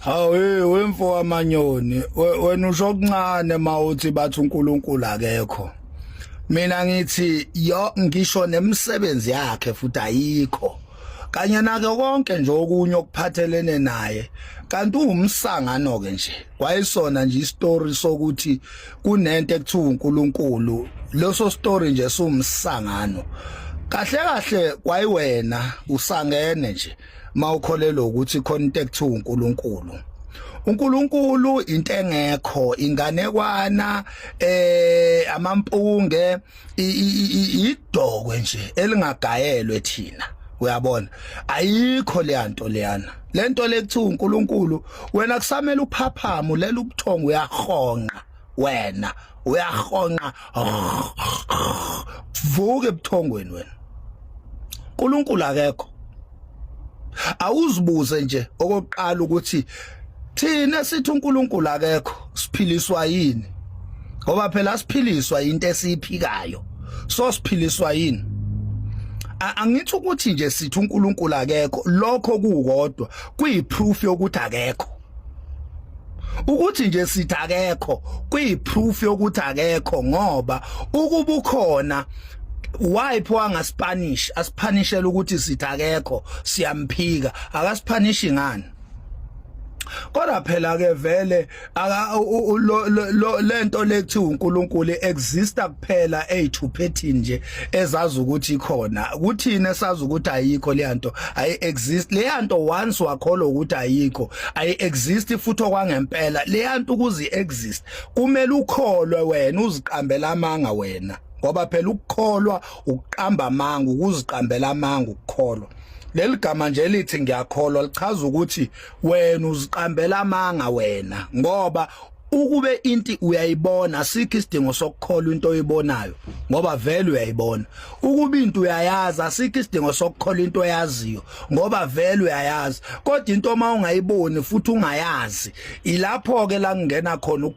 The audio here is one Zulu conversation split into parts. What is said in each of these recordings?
Hawe wemfo wamanyoni wena usho okuncane mawuthi bathi uNkulunkulu akekho. Mina ngithi ngisho nemisebenzi yakhe futhi ayikho. Kanye nake konke nje okunye okuphathelene naye kanti umsangano ke nje kwayisona nje istory sokuthi kunento ekuthiwa uNkulunkulu leso story nje sumsangano kahle kahle kwayiwena usangene nje mawukholelwa ukuthi khona into ekuthiwa uNkulunkulu. uNkulunkulu into engekho inganekwana amampunge idokwe nje elingagayelwe thina uyabona ayikho leyanto leyana lento lekuthiwa uNkulunkulu wena kusamela uphaphamo lela ubuthongo uyahonqa wena uyahonqa vuke ebuthongweni wena uNkulunkulu akekho awuzibuze nje okokuqala ukuthi thina sithi uNkulunkulu akekho siphiliswa yini ngoba phela siphiliswa into esiyiphikayo so siphiliswa yini angithi ukuthi nje sithi uNkulunkulu akekho lokho kukodwa kuyiproof yokuthi akekho ukuthi nje sithi akekho kuyiproof yokuthi akekho ngoba ukuba ukhona wayipho angaSpanish aspanishela ukuthi sithi akekho siyamphika akasiphanishi ngani kodwa phela ke vele lento lekuthiwa uNkulunkulu exista kuphela eyithuphethi nje ezazi ukuthi ikhona kuthina esazi ukuthi ayikho leyanto ayi exist leyanto once wakholwa ukuthi ayikho ayi exist futhi okwangempela leyanto ukuzi exist kumele ukholwe wena uziqambela amanga wena ngoba phela ukukholwa ukuqamba amanga ukuziqambela amanga ukukholwa leli gama nje lithi ngiyakholwa lichaza ukuthi wena uziqambela amanga wena ngoba ukube into uyayibona asikho isidingo sokukholwa into oyibonayo ngoba vele uyayibona ukube into uyayazi asikho isidingo sokukholwa into oyaziyo ngoba vele uyayazi kodwa into uma ungayiboni futhi ungayazi ilapho ke la ngena khona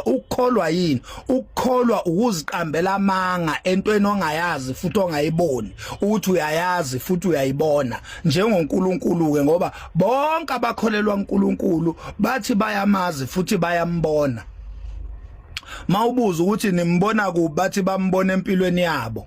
ukukholwa yini ukukholwa ukuziqambela amanga entweni ongayazi futhi ongayiboni ukuthi uyayazi futhi uyayibona njengoNkulunkulu ke ngoba bonke abakholelwa uNkulunkulu bathi bayamazi futhi bayambona mawubuza ukuthi nimbona kuphi bathi bambona empilweni yabo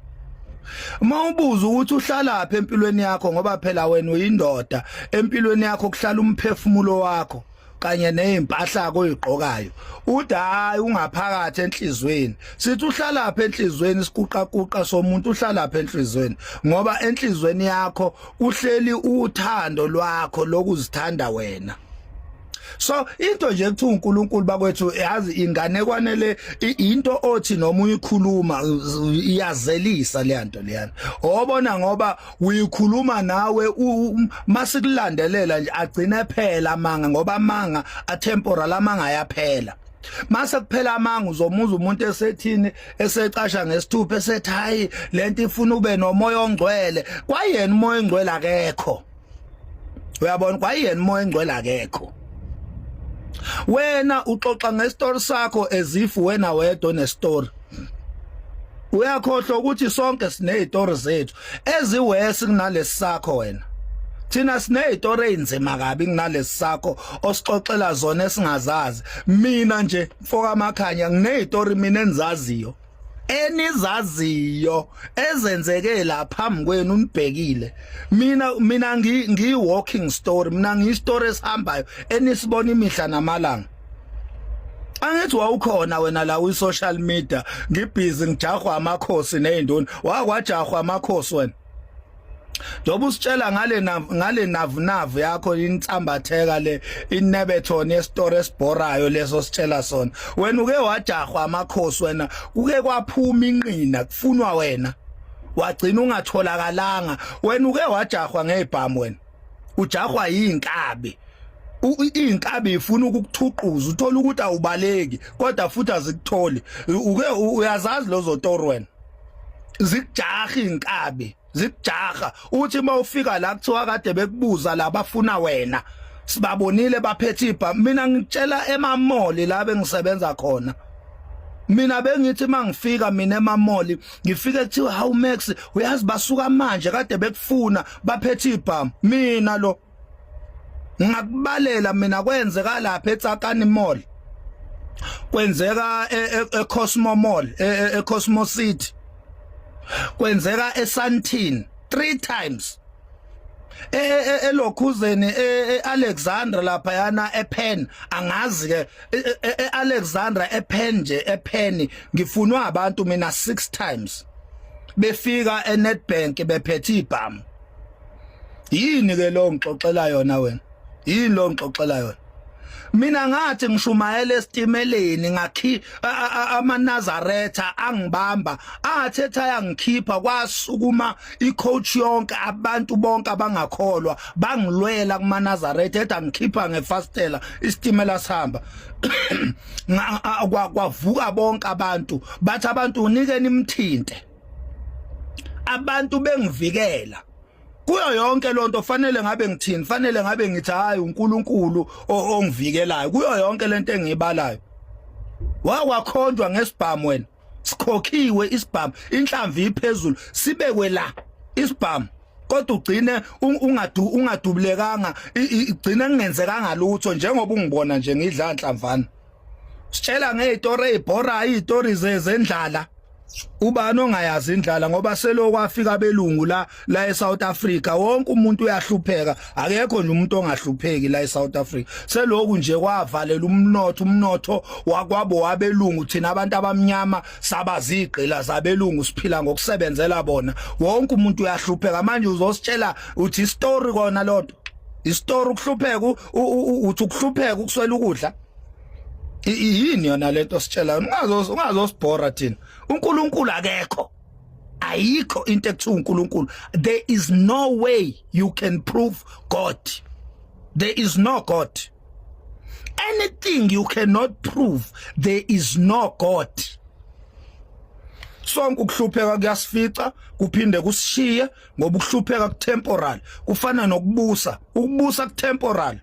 mawubuza ukuthi uhlala lapha empilweni yakho ngoba phela wena uyindoda empilweni yakho kuhlala umphefumulo wakho kanye nezimpahla yakho oyigqokayo uthi hayi ungaphakathi enhlizweni sithi uhlala lapha enhlizweni sikuqaquqa somuntu uhlala lapha enhlizweni ngoba enhlizweni yakho uhleli uthando lwakho lokuzithanda wena so into nje ekuthiwa uNkulunkulu bakwethu yazi inganekwane le into othi noma uyikhuluma iyazelisa le nto leyana obona ngoba uyikhuluma nawe masikulandelela nje agcine phela amanga ngoba amanga atemporal amanga ayaphela mase kuphela amanga uzomuza umuntu esethini esecasha ngesithupha esethi hayi lento ifuna ube nomoya ongcwele kwayena umoya ongcwele akekho uyabona kwayena umoya ongcwele akekho wena uxoxa ngestory sakho as if wena wedwa nestory uyakhohlwa ukuthi sonke sinezitori zethu eziwesi kunalesi sakho wena thina sinezitori ezinzima kabi kunalesi sakho osixoxela zona esingazazi mina nje mfoka amakhanya nginezitori mina enzaziyo enizaziyo ezenzeke la phambi kwenu unibhekile mina ngi walking story mina ngi story esihambayo enisibona imihla namalanga angithi wawukhona wena la ku social media ngibhizi ngijahwa amakhosi nezindoni wakwajahwa amakhosi wena Jobu sitshela ngale navu yakho initsambatheka le inebethoni yestory esibhorayo leso sitshela sona wena uke wajahwa amakhosi wena kuke kwaphuma inqina kufunwa wena wagcina ungatholakalanga wena uke wajahwa ngezibhamu wena ujahwa yinkabi inkabi ifuna ukukuthuquza uthola ukuthi awubaleki kodwa futhi azikutholi uke uyazazi lozo tori wena zikujaha inkabi zikujaha uthi mawufika la kuthiwa kade bekubuza labafuna wena sibabonile baphethe ibha mina ngitshela emamoli la bengisebenza khona mina bengithi mangifika mina emamoli ngifike kuthiwa how max uyazi basuka manje kade bekufuna baphethe ibha mina lo Ngakubalela mina kwenzeka lapha eTsakani Mall, kwenzeka eCosmo Mall, eCosmo City, kwenzeka eSandton 3 times, eLokhuzeni, eAlexandra lapha yana ePenn, angazi ke eAlexandra ePenn nje ePenn ngifunwa abantu mina 6 times befika eNetbank bephethe ibhamu. Yini ke lo ngixoxela yona wena? Yini lo ngixoxela yona? Mina ngathi ngishumayela esitimeleni ngakhi amaNazaretha angibamba athetha yangikhipha kwasukuma icoach yonke abantu bonke abangakholwa bangilwela kumaNazaretha ethi angikhipha ngefastela isitimela sihamba. Kwavuka bonke abantu bathi abantu unikeni imthinte, abantu bengivikela kuyo yonke lonto. Fanele ngabe ngithini? Fanele ngabe ngithi hayi uNkulunkulu ongivikelayo kuyo yonke lento engiyibalayo. Wakwakhonjwa ngesibhamu wena, sikhokhiwe isibhamu, inhlamvu iphezulu, sibekwe la isibhamu, kodwa ugcine ungadubulekanga, igcine ngenzekanga lutho njengoba ungibona nje ngidla inhlamvana. Sitshela ngezitori ezibhorayo, izitori zendlala. Ubani ongayazi indlala ngoba selokwafika abelungu la eSouth Africa wonke umuntu uyahlupheka, akekho nje umuntu ongahlupheki la eSouth Africa. Seloku nje kwavalela umnotho wakwabo wabelungu, thina abantu abamnyama sabazigqila zabelungu siphila ngokusebenzela bona. Wonke umuntu uyahlupheka. Manje uzositshela uthi istory kona lonto, istory ukuhlupheka, uthi ukuhlupheka ukuswela ukudla. Yini yona lento sitshela ungazosibhora thina. uNkulunkulu akekho, ayikho into ekuthiwa uNkulunkulu. There is no way you can prove God. There is no God. Anything you cannot prove, there is no God. Sonke ukuhlupheka kuyasifica kuphinde kusishiye ngoba ukuhlupheka kutemporal kufana nokubusa. Ukubusa kutemporal,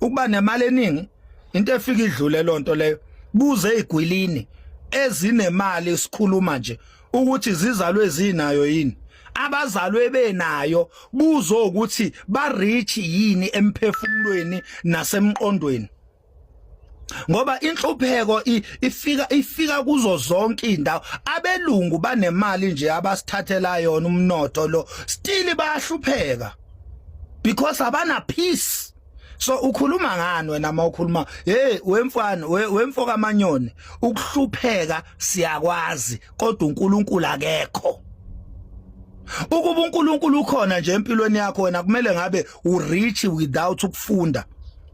ukuba nemali eningi into efika idlule lonto leyo. Buze igwilini ezinemali esikhuluma nje ukuthi zizalwe ezinayo yini, abazalwe benayo, buzo ukuthi ba rich yini emphefumulweni nasemqondweni. Ngoba inhlupheko ifika kuzo zonke indawo. Abelungu banemali nje abasithathela yona umnotho lo, still bayahlupheka because abana peace. So ukhuluma ngani wena mawukhuluma wemfana wemfoka amanyoni? Ukuhlupheka siyakwazi kodwa uNkulunkulu akekho. Ukuba uNkulunkulu ukhona nje empilweni yakho wena kumele ngabe urich without ukufunda.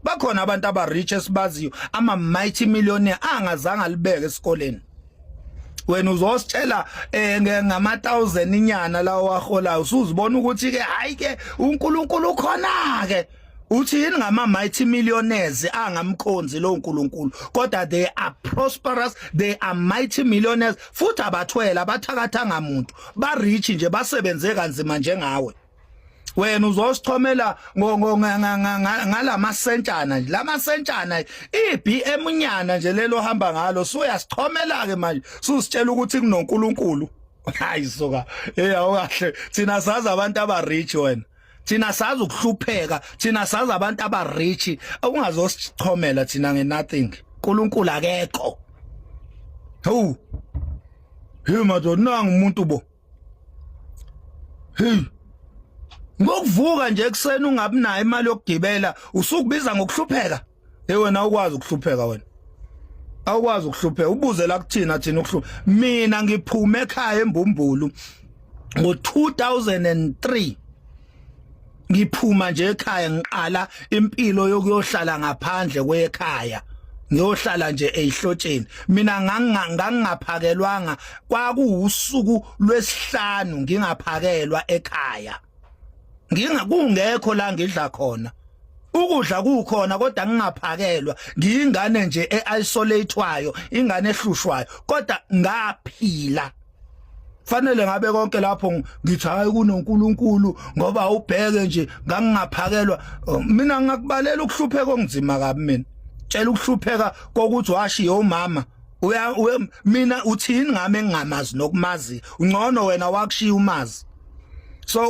Bakhona abantu abarich esibaziyo ama mighty millionaire angazange libeke esikoleni. Wena uzositshela ngama 1000 inyana lawo waholayo usuzibona ukuthi ke hayi ke uNkulunkulu ukhona ke. Uthi yini ngama mighty millionaires angamkhonzi lo uNkulunkulu, kodwa they are prosperous, they are mighty millionaires, futhi abathwele abathakatha ngamuntu, ba rich nje basebenze kanzima njengawe. Wena uzosithomela ngalama sentshana nje, lama sentshana iBM nyana nje lelo hamba ngalo, suyasithomela ke manje susitshela ukuthi kunoNkulunkulu. Hayi soka awukahle, thina sazi abantu abarich wena. Thina sazi ukuhlupheka, thina sazi abantu abarich. Ungazosithomela thina ngenothing. uNkulunkulu akekho. Hey madonna ngumuntu bo. Hey. Ngokuvuka nje ekseni ungabi nayo imali yokugibela usukubiza ngokuhlupheka. Wena ukwazi ukuhlupheka wena. Awukwazi ukuhlupheka. Ubuze la kuthina thina ukuhlupheka. Mina ngiphume ekhaya eMbumbulu ngo2003. Ngiphuma nje ekhaya ngiqala impilo yokuyohlala ngaphandle kwekhaya. Ngiyohlala nje ezihlotsheni. Mina ngangaphakelwanga kwakuusuku lwesihlanu ngingaphakelwa ekhaya. Kungekho la ngidla khona. Ukudla kukhona kodwa ngingaphakelwa. Ngiyingane nje eisolatedwayo, ingane ehlushwayo, kodwa ngaphila. Fanele ngabe konke lapho ngithi hayi kunoNkulunkulu ngoba ubheke nje ngangingaphakelwa. Mina ngakubalela ukuhlupheka onzima kabi mina. Tshela ukuhlupheka kokuthi washiya umama. Mina uthini ngame ngingamazi nokumazi. Ungcono wena wakushiya umazi. So